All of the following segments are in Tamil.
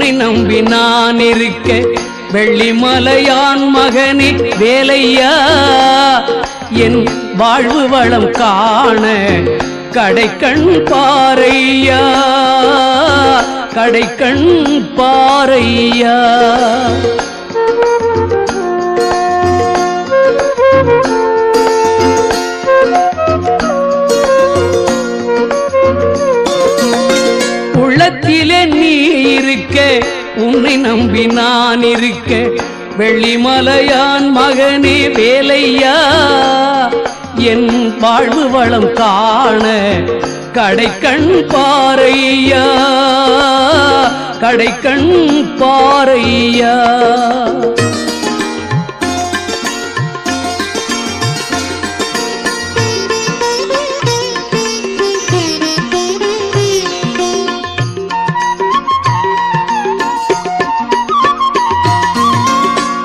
உன்னை நம்பி நான் இருக்க வெள்ளிமலையான் மகனே வேலையா என் வாழ்வு வளம் காண கடைக்கண் பாரையா கடைக்கண் பாரையா. உள்ளத்திலே நீ இருக்க உன்னை நம்பி நான் இருக்க வெள்ளிமலையான் மகனே வேலையா என் வாழ்வு வளம் காண கடைக்கண் பாரையா கடைக்கண் பாரையா.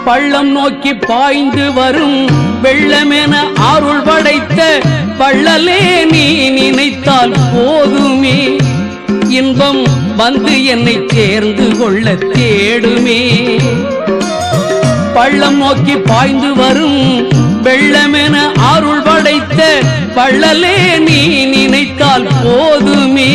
பள்ளம் நோக்கி பாய்ந்து வரும் வெள்ளமென அருள் படைத்த வள்ளலே நீ நினைத்தால் போதுமே இன்பம் வந்து என்னை சேர்ந்து கொள்ள தேடுமே. பள்ளம் நோக்கி பாய்ந்து வரும் வெள்ளமென அருள் படைத்த வள்ளலே நீ நினைத்தால் போதுமே